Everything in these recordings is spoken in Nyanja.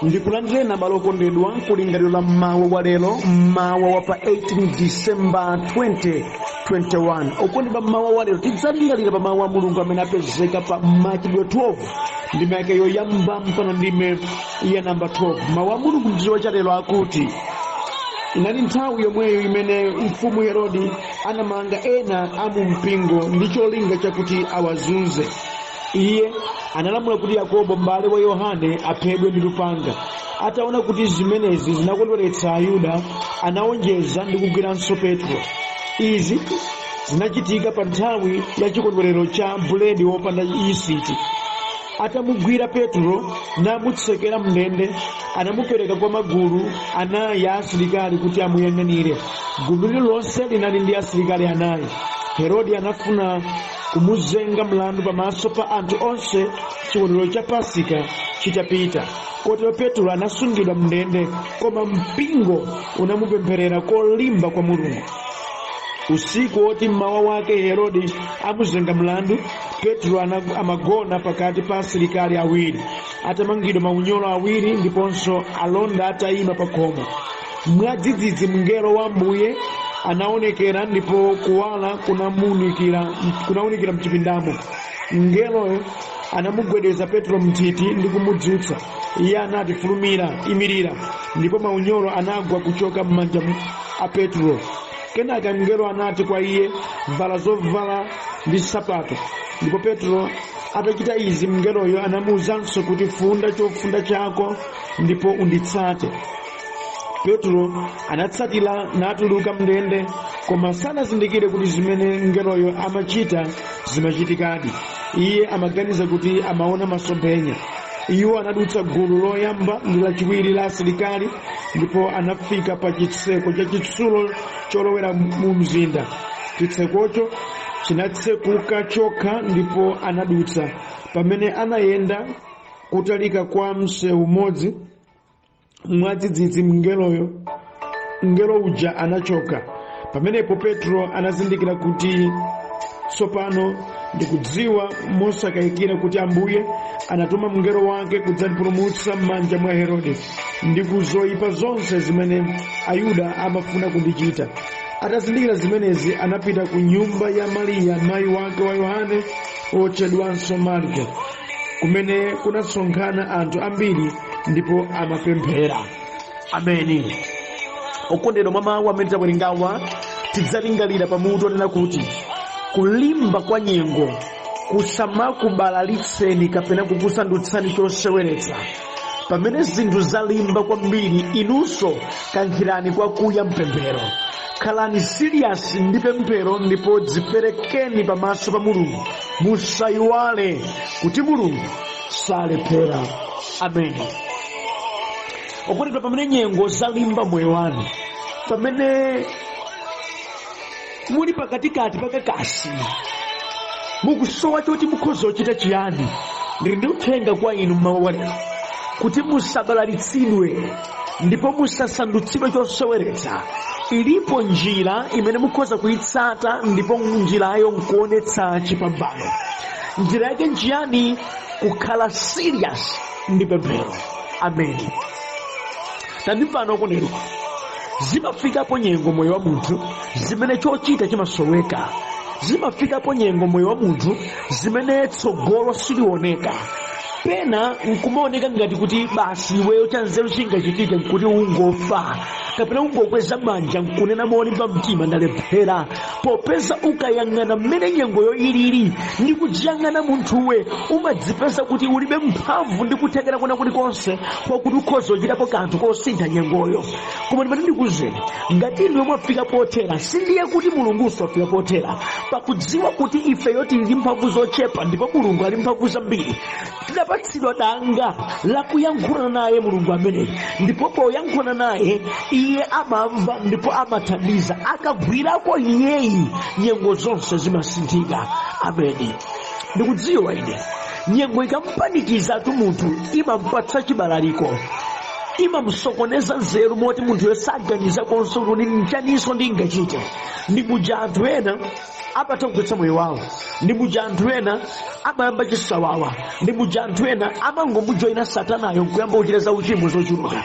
ndikulandire malokondedwa kulingaliro la mawa wa lero, mawa wa pa 18 December 2021. Okondedwa mawa wa lero tidzalingalira pa mawu a Mulungu amene apezeka pa Machitidwe 12 ndime yake yoyamba mpaka ndime ya namba 12. Mawu a Mulungu mdziwa cha lero akuti inali nthawi yomweyo imene mfumu Herode anamanga ena amu mpingo ndi cholinga chakuti awazunze. Iye analamula kuti Yakobo m'bale wa Yohane aphedwe ndi lupanga. Ataona kuti zimenezi zinakondweretsa Ayuda, anaonjeza ndi kugwiranso Petro. Izi zinachitika pa nthawi ya chikondwerero cha buledi wopanda yisiti. Atamugwira Petro namutsekera mndende, anamupereka kwa magulu anayi ya asilikali kuti amuyang'anire. Gulu lililonse linali ndi asilikali anayi. Herode anafuna kumuzenga mlandu pamaso pa anthu onse chikondwerero cha Pasika chitapita. Kotero Petro anasungidwa mndende, koma mpingo unamupempherera kolimba kwa Mulungu. Usiku woti mmawa wake Herode amuzenga mlandu, Petro amagona pakati pa asilikali awiri, atamangidwa maunyolo awiri ndiponso alonda atayima pa khomo. Mwadzidzidzi mngelo wa Ambuye anaonekera ndipo kuwala kunawunikira mchipindamo. Mngeloyo anamugwedeza Petro mthiti ndi kumudzutsa. Iye anati, "Fulumira, imirira," ndipo maunyolo anagwa kuchoka m'manja a Petro. Kenaka mngelo anati kwa iye, "Vala zovala ndi sapato." Ndipo Petro atachita izi, mngeloyo anamuwuzanso kuti, "Funda chofunda chako ndipo unditsate." Petro anatsatira natuluka mndende, koma sanazindikire kuti zimene mngeloyo amachita zimachitikadi. Iye amaganiza kuti amaona masomphenya. Iwo anadutsa gulu loyamba ndi lachiwiri la asilikali, ndipo anafika pa chitseko cha chitsulo cholowera mu mzinda. Chitsekocho chinatsekuka chokha ndipo anadutsa. Pamene anayenda kutalika kwa msewu umodzi, mwadzidzidzi mngelo uja anachoka. Pamenepo Petro anazindikira kuti tsopano ndikudziwa mosakayikira kuti Ambuye anatuma mngelo wake kudzandipulumutsa m'manja mwa Herode ndi kuzoyipa zonse zimene Ayuda amafuna kundichita. Atazindikira zimenezi, anapita ku nyumba ya Mariya mayi wake wa Yohane otchedwanso Marko, kumene kunasonkhana anthu ambiri ndipo amapemphera. Ameni. Okondedwa mwa mawu amene tawerengawa, tidzalingalira pamutu onena kuti kulimba kwa nyengo kusamakubalalitseni kapena kukusandutsani choseweretsa. Pamene zinthu zalimba kwambiri, inunso kankhirani kwakuya mpemphero. Khalani serious ndi pemphero ndipo dziperekeni pamaso pa Mulungu. Musayiwale kuti Mulungu salephera. Ameni. Okondedwa, pamene nyengo zalimba moyo wanu, pamene muli pakatikati pakakasi, mukusowa choti mukhoza kuchita chiyani, ndili ndi uthenga kwa inu mmawa wa lero kuti musabalalitsidwe ndipo musasandutsidwe choseweretsa. Ilipo njira imene mukhoza kuyitsata, ndipo njirayo nkuonetsa chipambano. Njira yake njiyani? Kukhala serious ndi pemphero. Ameni. Tandimvano okondedwa, zimafikapo nyengo moyo wa munthu zimene chochita chimasoweka. Zimafikapo nyengo moyo wa munthu zimene tsogolo silioneka. Pena nkumaoneka ngati kuti basi iweyo chanzeru chingachitike nkuti ungofa, kapena ungokweza manja nkunena molimba mtima, ndalephera. Popeza ukayang'ana mmene nyengoyo ilili ndi kujiyang'ana munthuwe, umadzipeza kuti ulibe mphamvu ndi kuthekera kwena kulikonse kwakuti ukhoza kuchitapo kanthu kosintha nyengoyo. Koma ndimati ndikuzeni, ngati inu mwafika pothera, sindiye kuti Mulungunso afika pothera. Pakudziwa kuti ifeyo tili ndi mphamvu zochepa ndipo Mulungu ali mphamvu zambiri, tidapatsidwa danga la kuyankhulana naye Mulungu ameneyi, ndipo poyankhulana naye iye amamva ndipo amathandiza. Akagwirako iyeyi, nyengo zonse zimasinthika. Ameni. Ndikudziwa ine nyengo ikampanikiza tu munthu imampatsa chibalaliko, imamusokoneza nzeru moti munthu yosaganiza konso kuti nchaniso ndingachite. Ndi kuja anthu ena amatha kugwetsa moyo wawo. Ndi muja anthu ena amayamba chisawawa, ndi muja anthu ena amangomujoyina satanayo nkuyamba kuchita za uchimo zochuluka.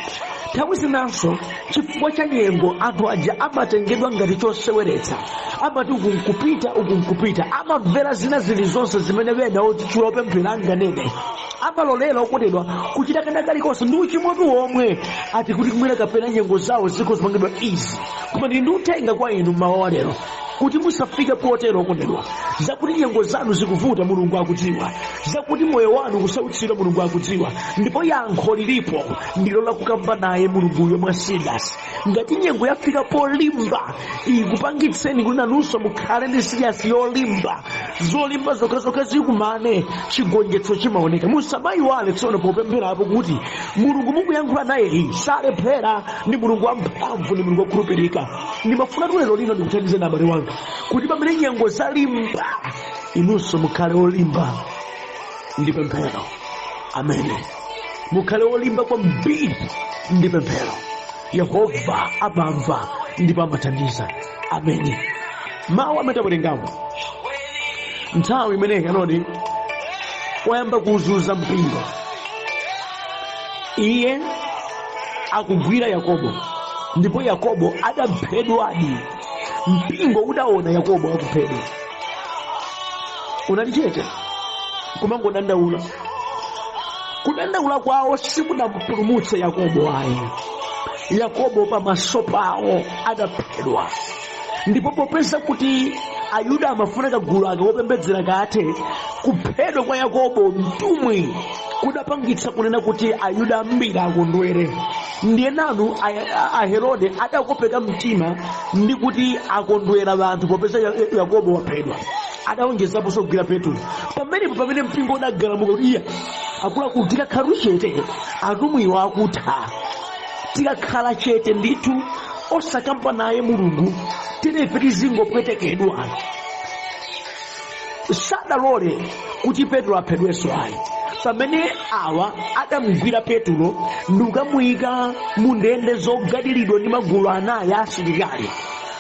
Nthawi zinanso chifukwa cha nyengo anthu aja amatengedwa ngati choseweretsa, amati uku nkupita, amamvera zina zilizonse zimene ena ochitchula opemphera anganene, amalolera okondedwa kuchita kena kalikonse ndi uchimotu omwe ati kuti kumwera kapena nyengo zawo zikho zimangidwa izi. Koma ndi uthenga kwa inu mmawa wa lero kuti musafike potero okondedwa, zakuti nyengo zanu zikuvuta Mulungu akudziwa, zakuti moyo wanu kusautsidwa Mulungu akudziwa, ndipo yankho lilipo ndilo la kukamba naye Mulunguyo mwa serious. Ngati nyengo yafika polimba ikupangitseni kuti nanunso mukhale ndi serious yolimba, zolimba zokhazokha zikumane, chigonjetso chimaoneka. Musamayiwale tsono popempherapo kuti Mulungu mukuyankhula naye salephera, ndi Mulungu wamphamvu, ndi Mulungu wokhulupirika. Ndimafuna lero lino ndikuthandize na abale wanga kuti pamene nyengo zalimba inunso mukhale olimba ndi pemphero. Amen. Mukhale olimba kwambiri ndi pemphero. Yehova amamva ndipo amathandiza. Amen. Mawu amene tawerengawo nthawi imeneyi Herode wayamba kuzunza mpingo, iye akugwira Yakobo, ndipo Yakobo adaphedwadi. Mpingo udaona Yakobo akuphedwa, unali chete kumangodandaula. Kudandaula kwawo sikudampulumutse Yakobo ayi. Yakobo pamaso pawo adaphedwa. Ndipo popeza kuti Ayuda amafuna kagulu ake wopembedzera kathe, kuphedwa kwa Yakobo mtumwi kudapangitsa kunena kuti Ayuda ambiri akondwere. Ndiye nanu Herode adakopeka mtima ndi kuti akondwera anthu popeza Yakobo waphedwa. Adawonjezapo kugwira Petro. Pamene mpingo udagalamuka kuti iya akuluakulu tikakhala chete atumwiwa akutha, tikakhala chete ndithu osakamba naye Mulungu tinefe tizingopwetekedwa. Sadalole kuti Petro aphedwenso ayi. Pamene awa adamugwira Petro ndikamuyika mu ndende zogadiridwa ndi magulu anayi asilikali,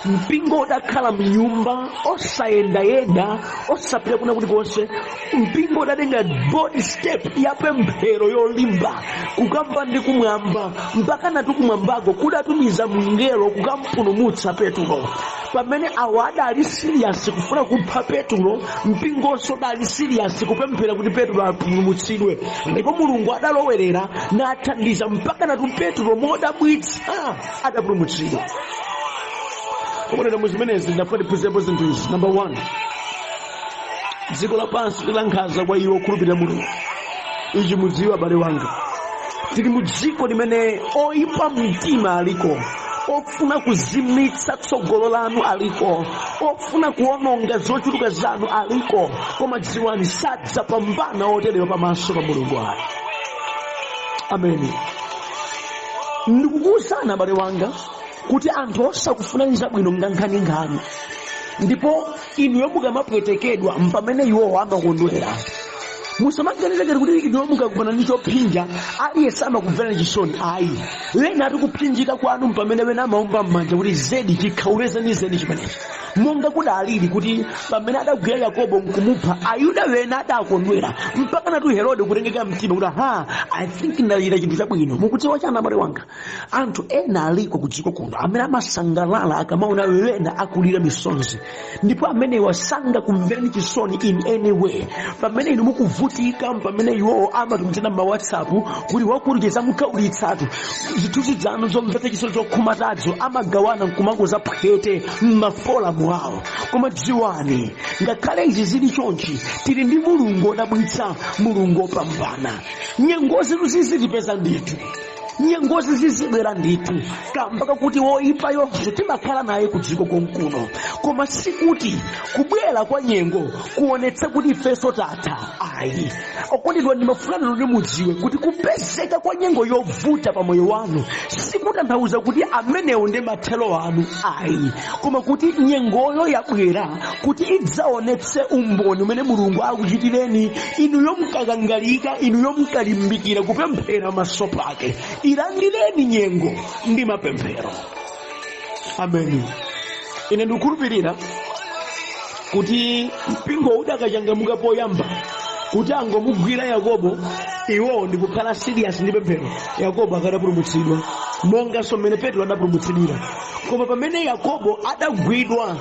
mpingo udakhala mnyumba osayendayenda, osapita kuna kulikonse. Mpingo udatenga body step ya pemphero yolimba kukamba ndi kumwamba, mpaka natu kumwambako kudatumiza mngelo kukampulumutsa Petro. Pamene awa adali serious kufuna kupha Petro, mpingonso udali serious kupemphera kuti Petro apulumutsidwe, ndipo Mulungu adalowerera nathandiza mpaka natu Petro modabwitsa adapulumutsidwa. Kumonera muzimenezi ndafuna tiphunzirepo zinthu izi. Number 1, dziko lapansi lilankhaza kwa iwo okhulupirira Mulungu. Ichi mudziwe abale wanga, tili mu dziko limene oyipa mtima aliko, ofuna kuzimitsa tsogolo lanu aliko, ofuna kuononga zochuluka zanu aliko. Koma dziwani sadzapambana oterewa pamaso pa Mulungu ayi. Amen. Ndikukuwuzani abale wanga kuti anthu osakufuna bwino ngankhani, ndipo inuyo mukamapwetekedwa mpamene iwowo amakondwera. Musamaganize kuti inuyo mukakupana ndi chophinja aliyense amakumvera chisoni ayi. Lena tikuphinjika kwanu mpamene wena amaomba m'manja kuti zedi chikhaulezeni zedi chimenechi. Monga kudalili kuti pamene adagwira Yakobo nkumupha, Ayuda wena adakondwera mpaka natu Herode kutengeka mtima kuti I think ndalira chinthu chabwino. Mukudziwa chana abale wanga, anthu ena aliko kudziko kuno amene amasangalala akamaona wena akulira misonzi, ndipo amene wasanga kumverani chisoni in any way. Pamene inu mukuvutika, pamene iwowo amatumizana ma WhatsApp kuti wakulitsa mukaulitsatu zithunzi zanu zomvetsa chisoni zokhumatazo, amagawana nkumangoza phete m'mafola mwawo. Koma dziwani, ngakhale izi zili chonchi, tili ndi Mulungu odabwitsa, Mulungu opambana. Nyengozi zizitipeza ndithu, nyengozi zizibwera ndithu, kamba kuti woyipa yonse timakhala naye kudziko konkuno. Koma sikuti kubwera kwa nyengo kuonetsa kuti ifenso tatha ayi. Okondedwa, ndimafuna kuti mudziwe kuti kupezeka kwa nyengo yovuta pa moyo wanu sikutanthauza kuti amenewo ndi mathelo anu ayi, koma kuti nyengoyo yabwera kuti idzaonetse umboni umene Mulungu akuchitireni inuyo mkakangalika, inuyo mkalimbikira kupemphera maso pake. Ilandireni nyengo ndi mapemphero. Amen. Ine ndikukhulupirira kuti mpingo udakachangamuka poyamba kuti angomugwira Yakobo, iwo ndikukhala serious ndi pemphero, Yakobo akadapulumutsidwa monga somene Petro adapulumutsidwira. Koma pamene Yakobo adagwidwa,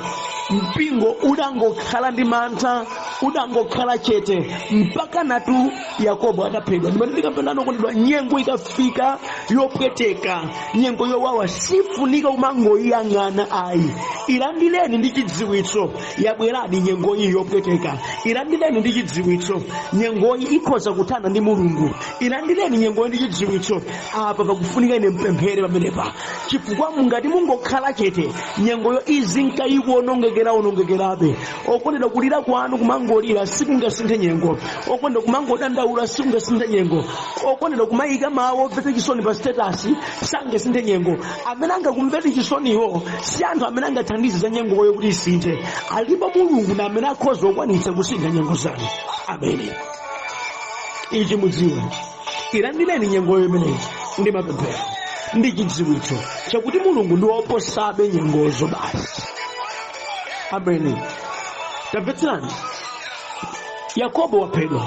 mpingo udangokhala ndi mantha, udangokhala chete mpaka natu Yakobo adaphedwa. Ndipo ndikapenda kondedwa, nyengo ikafika yopweteka, nyengo yowawa, sifunika kumangoyang'ana ayi. Ilandileni ndi chidziwitso, yabweradi nyengo iyi yopweteka. Ilandileni ndi chidziwitso, nyengo iyi ikhoza kuthana ndi Mulungu. Ilandileni nyengo ndi chidziwitso, apa pakufunika ine mpemphere pamenepa. Chifukwa ngati mungokhala chete, nyengoyo izinkayikuonongekerabe. Okondedwa, kulira kwanu kumangolira sikungasinthe nyengo. Okondedwa, kumangodandaula sikungasinthe nyengo. Okondedwa, kumayika mawu opeta chisoni pa status sangasinthe nyengo. Amene angakumvete chisoniwo si anthu amene angathandize za nyengoyo kuti isinthe. Alipo Mulungu na amene akhoza okwanitsa kusintha nyengo zanu. Amen. Ichi mudziwe, ilandileni nyengoyo imeneyi ndi mapemphero ndi chidziwitso chakuti Mulungu ndi woposabe nyengozo basi. Amen. Tamvetserani, Yakobo waphedwa,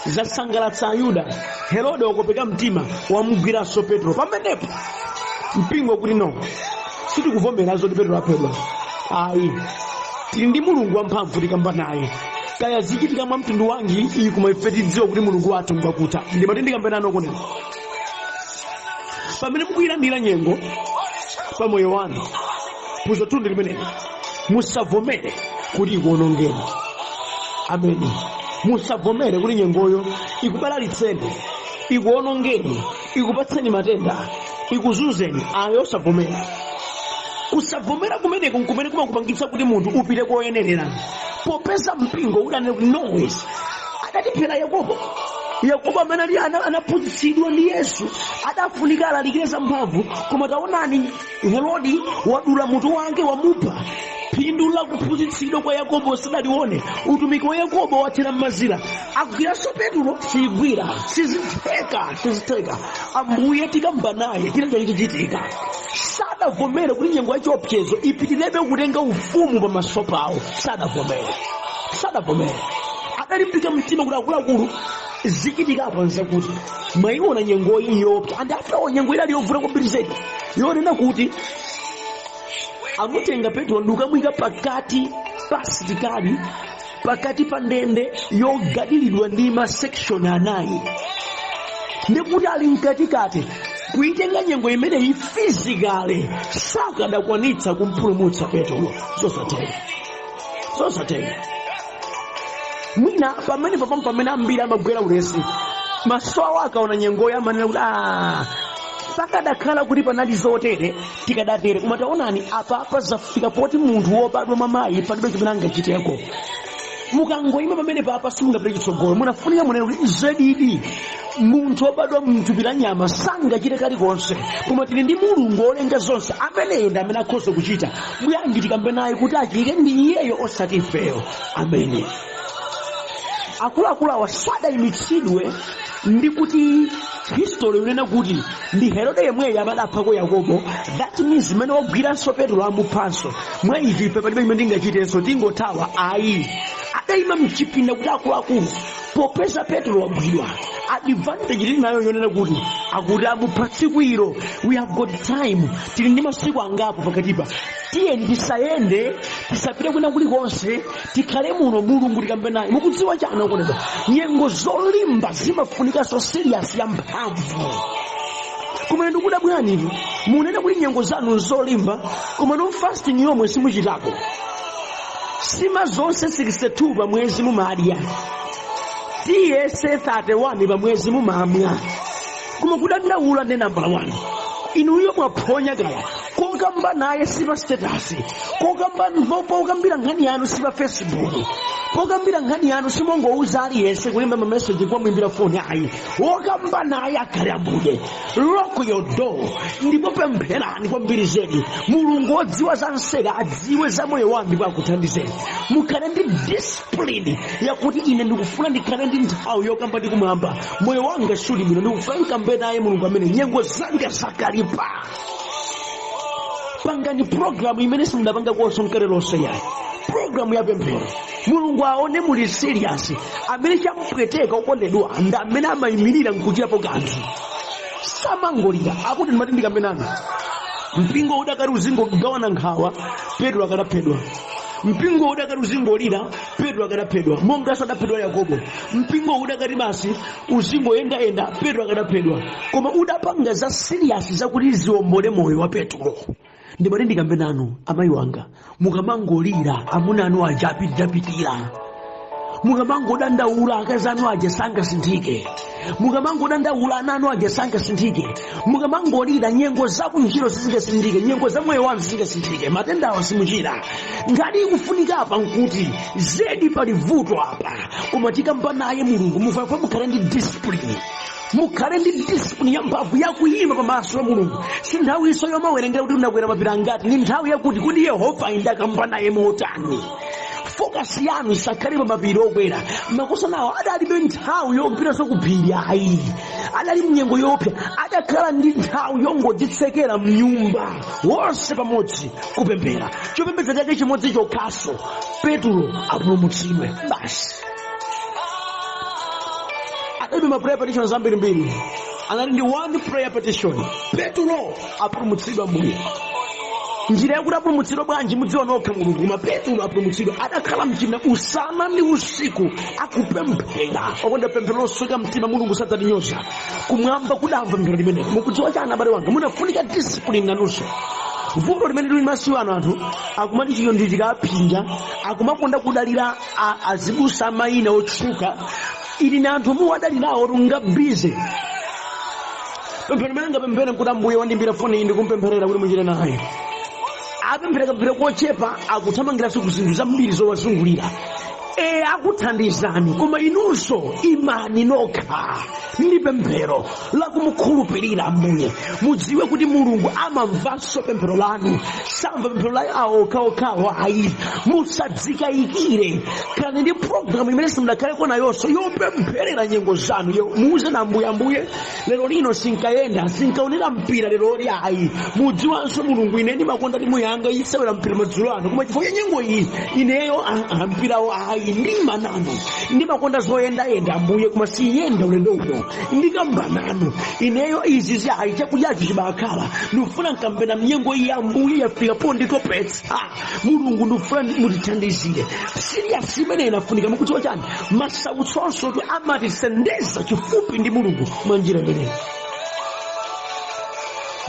zasangalatsa Ayuda. Herode wakopeka mtima, wamugwiranso Petro. Pamenepo mpingo kuti no, sitikuvomera zoti Petro aphedwa. Ayi, tili ndi Mulungu wamphamvu tikamba naye. Kaya zichitika mwa mtundu wanji iyi koma ife tidziwa kuti Mulungu wathu ngwakuta. Ndimati ndikambena kodi pamene mukuyilandira nyengo pa moyo wanu, phunziro tundu limeneli, musavomere kuti ikuonongeni. Amen. Musavomere kuti nyengoyo ikubalalitseni, ikuonongeni, ikupatseni matenda, ikuzunzeni. Ayo osavomera. Kusavomera kumeneko nkumene kumakupangitsa kuti munthu upite koyenerera. Popeza mpingo udanena kuti noise adatiphera Yakobo amene anaphunzitsidwa ndi Yesu, adafunika alalikire za mphamvu. Koma taonani, Herode wadula mutu wake wamupha. Phindu la kuphunzitsidwa kwa Yakobo sidalione. Utumiki wa Yakobo wathera m'mazira. Agwiranso Petro, sigwira, sizitheka. Ambuye tikamba naye chilenge chichitika. Sadavomere kuti nyengo ya chiopsezo ipitirebe kutenga ufumu pamaso pawo. Sadavomere. Adalimbika mtima kuti akuluakulu zichitikapo nzakuti mwayiona nyengo iyo, and after all nyengo idali yovula kwambiri zedi, yonena kuti amutenga Petro ndikamuyika pakati pa asilikali, pakati pa ndende yogadilidwa ndi masection anayi. Ndikuti ali mkatikati, kuitenga nyengo imeneyi physically sakadakwanitsa kumpulumutsa Petro. Zosatenga. Mwina pamene ambiri amagwera ulesi, maso awo akaona nyengoyo amanena kuti pakadakhala kuti panali zotere tikadatere. Koma taonani, apa zafika poti munthu wobadwa mamayi palibe chimene angachiteko. Mukangoyima pamene papa simungapite chitsogolo. Munafunika munene kuti zedidi munthu wobadwa mthupi la nyama sangachite kalikonse. Koma tili ndi Mulungu olenga zonse, ameneyo ndi amene akhoza kuchita. Bwanji tikambe naye kuti achite ndi iyeyo osati ifeyo. Amen. Akuluakulu awa sadayimitsidwe ndi kuti history unena kuti ndi Herode yemweyo amadaphako Yakobo. That means imene wagwiranso Petro amuphanso. Mwa ivi palibe imene ndingachitenso, tingothawa. Ayi, adayima mchipinda kuti akuluakulu popeza Petro wagwidwa. Advantage ili nayo yonena kuti akuti amupha tsiku ilo. We have got time. Tili ndi masiku angapo pakatipa. Tiye ndisayende, tisapite kwina kulikonse, tikhale muno Mulungu tikambe naye. Mukudziwa chana ukoneka, nyengo zolimba zimafunika so serious ya mphamvu. Koma ndikuda bwani munene kuti nyengo zanu zolimba, koma no fasting yomwe simuchitako. Sima zonse 62 pa mwezi mumadya. Tiye se 31 pa mwezi mumamwa. Koma kudandaula ndi number 1. Inuyo mwaphonya kaya. Kokamba naye sipa status. Kokambira nkhani yanu sipa Facebook. Kokambira nkhani yanu simongouza aliyese kulemba message kwa mwimbira phone ayi. Kokamba naye akhale Ambuye. Lock your door. Ndipo pempherani kwambiri zedi. Mulungu odziwa za nsega adziwe za moyo wanu ndipo akuthandizeni. Mukhale ndi discipline yakuti ine ndikufuna ndikhale ndi nthawi yokamba ndi kumwamba. Moyo wanga suli bwino ndikufuna ndikambe naye Mulungu amene nyengo zanga zakalipa. Pangani program imene simudapanga kuwasonkerera lonse yayi. Program programu ya pemphero mulungu aone muli serious amene chamupweteka ukondedwa ndi amene amayimirira nkuchirapo kanthu samangolira akuti ndimati ndikambenani mpingo udakati uzingogawana nkhawa Petro akadaphedwa mpingo udakati uzingolira Petro akadaphedwa monga sadaphedwa Yakobo mpingo udakati basi uzingoyendayenda Petro akadaphedwa koma udapanga za serious zakuti ziwombole moyo wa Petro ndimati ndikambenanu amayi wanga mukamangolira amuna anu aja apitapitira mukamangodandaula akazi anu aja sangasinthike mukamangodandaula ana anu aja sangasinthike mukamangolira nyengo zakunjiro sizingasinthike nyengo za moyo wanu sizingasinthike matendawo simuchira ngati ikufunika apa nkuti zedi pali vuto apa koma tikamba naye mulungu mufanfa mukhale ndi discipline mukhale ndi discipline ya mphamvu yakuyima pamaso pa mulungu si nthawi iso yomawerengera kuti unakwera mapiri angati ni nthawi yakuti kuti Yehova indakamba naye motani focus yanu isakhale pa mapiri okwera makosa nawo adalibe nthawi yopita sokuphiri ayi adali mnyengo yopya adakhala ndi nthawi yongodzitsekera mnyumba wonse pamodzi kupemphera chopembedza chake chimodzi chokhaso Petro apulumutsidwe basi adalibe ma prayer petitions ambirimbiri anali ndi one prayer petition Petro apulumutsidwa mbuye njira yakuti apulumutsidwa bwanji mudziwa nokha mulungu koma Petro apulumutsidwa adakhala mchina usana ndi usiku akupemphera okonda pemphero losweka mtima mulungu sadzatinyoza kumwamba kudamva pemphero limenelo mukudziwa chani abale wanga munafunika discipline nanunso vuto limene lili masiku ano anthu akumati chiyondi chikapinja akumakonda kudalira azibusa amayina otchuka ili na anthu muwadalirawo tunga bize pemphero limene ngapemphere nkuti ambuye wandimbira foni iyi ndikumpempherera kuti muchire naye apemphereka kochepa akuthamangiranso ku zinthu zambiri zowazungulira akuthandizani koma inunso imani nokha ndi pemphero lakumukhulupirira ambuye mudziwe kuti mulungu amamvanso pemphero lanu samva pemphero la awo okhaokhawo ayi musadzikayikire khalani ndi programu imene simudakhaleko nayonso yopempherera nyengo zanu muuze na ambuye lero lino sinkayenda sinkaonera mpira lero li ayi mudziwanso mulungu ine ndimakonda timu yanga isewera mpira madzulo ano koma chifukwa cha nyengo iyi ineyo mpirawo ayi ndima nanu ndimakonda zoyendayenda ambuye koma siyenda ulendo uno ndikamba nanu ineyo izi zayi chakudyacho chibakhala ndikufuna nkambena mnyengo iyi ambuye yafika po nditopetsa mulungu ndikufuna mutithandizire serious imene inafunika mukudziwa chani masautsonso tu amatisendeza chifupi ndi mulungu mwanjira imeneyi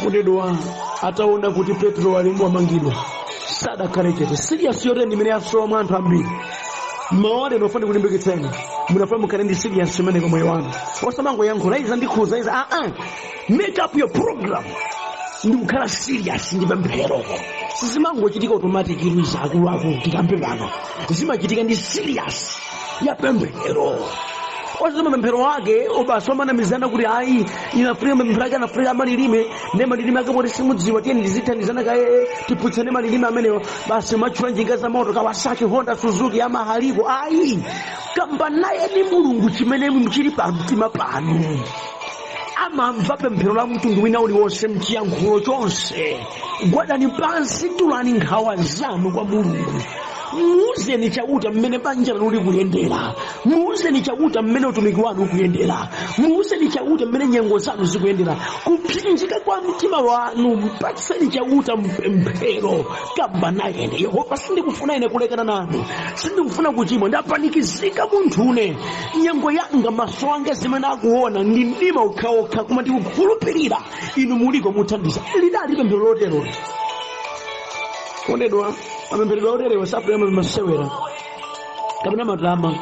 kudedwa ataona kuti Petro alimu amangidwa sadakhale chete serious yoteni imene yasowa anthu ambiri maore nofani kulimbikitseni munafuna mukhale ndi serious imene kwa moyo wanu osamangoyankhula iza ndikhuza iza make up your program ndi kukhala serious ndi pemphero sizimangochitika automatic iza akuluakulu tikampe pano zimachitika ndi serious ya pemphero osema pemphero wake obasi wamanamizana kuti ayi inafunika pemphero ake anafunika malilime ne malilime ake poti simudziwa tiyeni ndizithandizana kaye tiputsane malilime amenewo basi matchula njinga za moto Kawasaki Honda Suzuki Yamaha ayi kamba naye ndi mulungu chimene mchili pa mtima panu amamva pemphero la mtundu wina uliwonse mchiyankhulo chonse gwadani pansi tulani nkhawa zanu kwa mulungu muuzeni chauta mmene banja lanu likuyendera muuzeni chauta mmene utumiki wanu ukuyendera muuzeni chauta mmene nyengo zanu zikuyendera kupsinjika kwa mtima wanu mpatseni chauta mpemphero kamba naye Yehova sindikufuna ine kulekana nanu sindikufuna kuchimwa ndapanikizika munthune nyengo yanga maso anga zimene akuona ndi mdima okhaokha koma ndikukhulupirira inu muliko muthandiza lidali pemphero lotero kondedwa amemberedwa oterewa sapulema masewera kapena matama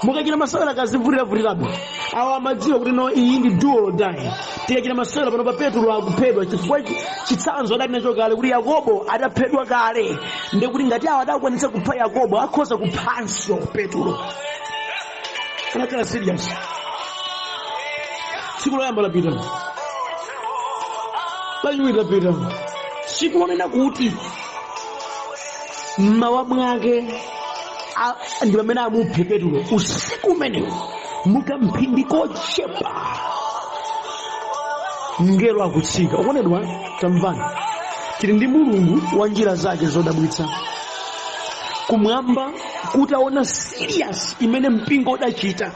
mukachita masewera kazivuliravulilabe awo amadziwa kuti no iyi ndi do or die tikachita masewera pano pa Petro akuphedwa chifukwa chitsanzo adali nacho kale kuti Yakobo adaphedwa kale ndekuti ngati awo adakwanitsa kupha Yakobo akhoza kuphanso Petro anakhala serious tsiku loyamba lapita lachiwiri lapita tsiku lonena kuti mmawa mwake ndi pamene amuphe Petro usiku umenewo mukamphindi kochepa mngelo akutsika ukondedwa tamvani tili ndi mulungu wa njira zake zodabwitsa kumwamba kutaona serious imene mpingo udachita,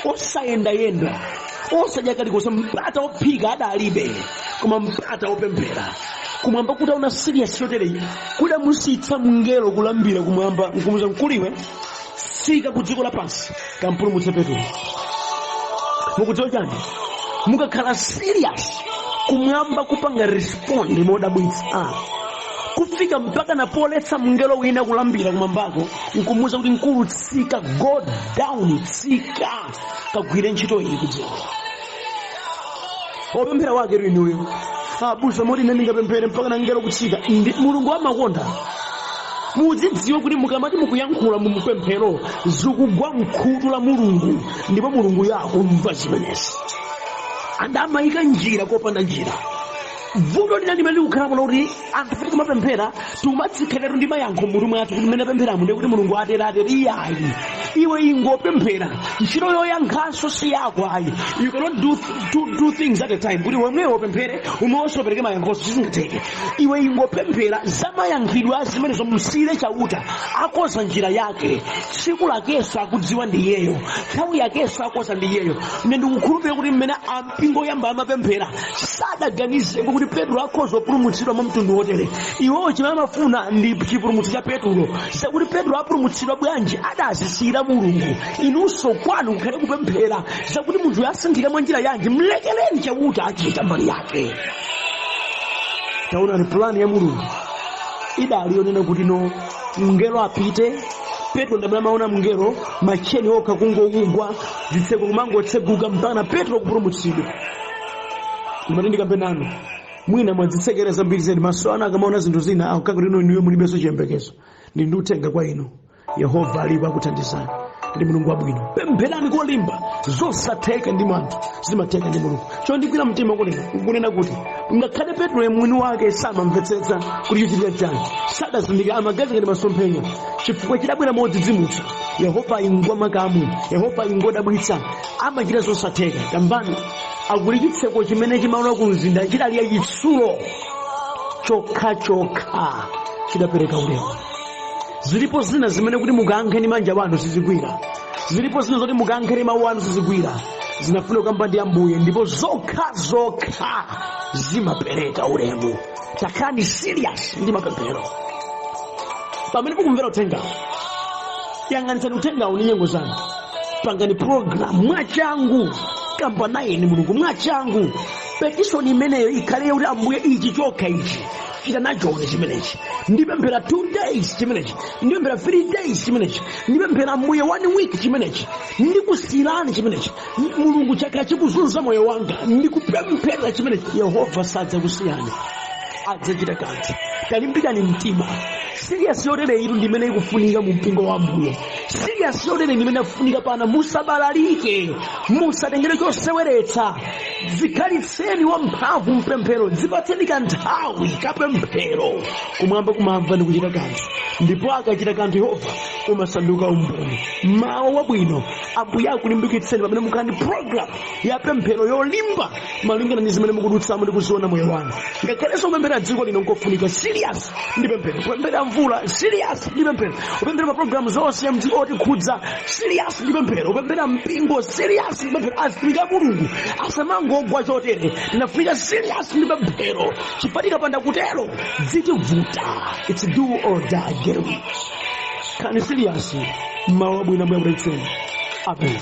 osayendayenda, osadya kalikonse, mpata ophika adalibe koma mpata opemphera. Kumwamba kutaona serious yotereyi kudamusitsa mngelo kulambira kumwamba nkumuza mkuliwe sika ku dziko lapansi kampulumutse Petro. Mukudziwa chani? Mukakhala serious kumwamba kupanga respond modabwitsa, kufika mpaka napoletsa mngelo wina kulambira kumwambako nkumuza kuti mkulu tsika, go down, tsika kagwire ntchito iyi kudziko. Opemphera wake liniuyo abusa moti ine ndingapemphere mpaka na mngelo kutsika. Mulungu amakonda mudzidziwe kuti mukamati mukuyankhula mu mpemphero zikugwa mkhutu la Mulungu, ndipo Mulungu yakumva zimenezi. Andamayika njira kopanda njira. Vuto lina limene likukhalako loti anthu kuti kumapemphera timatsikhalatu ndi mayankho m'mutu mwathu kuti mmene apempheramo ndi kuti Mulungu atere iyayi. Iwe ingopemphera, ntchito yoyankhanso si yako ayi. You cannot do things at a time. Kuti wemwewo pemphere umewonso pereke mayankhonso sizingateke. Iwe ingopemphera za mayankhidwe azimenezo msire chauta akoza njira yake. Tsiku lakeso akudziwa ndi iyeyo, nthawi yakeso akoza ndi iyeyo. Ine ndikukhulupirira kuti mmene ampingo yamba amapemphera sadaganize kuti Petro akhoza kupulumutsidwa mwa mtundu wotere. Iwowo chimene amafuna ndi chipulumutso cha Petro. Zakuti Petro apulumutsidwa bwanji adazisira Mulungu. Inunso kwanu kukhale kupemphera zakuti munthu yasinthira mwa njira yanji, mlekeleni chauta achita mbali yake. Taona ni plani ya Mulungu idali yonena kuti no mngelo apite. Petro ndamene maona mngelo macheni okha kungogwa, zitseko kumangotseguka mpaka na Petro kupulumutsidwa. Imati ndikapenano mwina mwadzitsekera zambiri zedi maso anu akamaona zinthu zina akukakuti ino inuyo mulibenso chiyembekezo. Ndi uthenga kwa inu. Yehova alipo akuthandizani, ndi Mulungu wabwino. Pempherani kolimba, zosatheka ndi anthu zimatheka ndi Mulungu. Chondikwira mtima kunena kuti ngakhale Petro mwini wake samamvetsetsa kuti chichitika chani, sadazindikira amagazika ndi masomphenya chifukwa chidabwera modzidzimutsa. Yehova ingwa makamu, Yehova ingodabwitsa, amachita zosatheka. Tambani akulichitseko chimene chimaona ku mzinda chidaliya chitsulo chokha chidapereka ulemu. Zilipo zina zimene kuti mukankhe ndi manja wanu sizigwira. Zilipo zina zoti mukankhe ndi mawu anu sizigwira. Zinafuna kukamba ndi Ambuye, ndipo zokha zimapereka ulemu. Takhani serious ndi mapemphero. Pamene mukumvera uthenga, yang'anitsani uthengawo ndi nyengo zanu. Pangani program mwachangu, kamba naye ni Mulungu mwachangu. Petition imeneyo ikhale kuti Ambuye ichi chokha ichi chitanachone chimenechi. Ndipemphera 2 days chimenechi, ndipemphera 3 days chimenechi, ndipemphera Ambuye 1 week chimenechi, ndikusiyirani chimenechi. Mulungu chakhala chikuzunza moyo wanga, ndikupemphera chimenechi. Yehova sadzakusiyani, adzachita kanthu. Kalimbikani mtima. Serious yotere iru ndimene ikufunika mu mpingo wa Ambuye. Serious yotere ndimene ikufunika pana. Musabalalike, musatengere choseweretsa. Zikhalitseni wamphamvu mpemphero, zipatseni kanthawi kapemphero. Kumwamba kumamva ndi kuchita kanthu, ndipo akachita kanthu Yehova umasanduka umboni. Mawu wabwino Ambuye akulimbikitseni pamene mukhala ndi program ya pemphero yolimba malingana ndi zimene mukudutsamo ndi kuziona moyo wanu. Ngakhalenso kupemphera dziko lino nkofunika serious ndi pemphero. Kupemphera mvula serious ndi pemphero. Kupemphera ma program zonse ya mdziko otikhudza serious ndi pemphero. Kupemphera mpingo serious ndi pemphero. Azifika Mulungu asamangogwa chotere, ndinafika serious ndi pemphero. Chipatika panda kutero dzitivuta. It's do or die, get rich. Kani serious mawu abwino Rev ALEXANDER. Amen.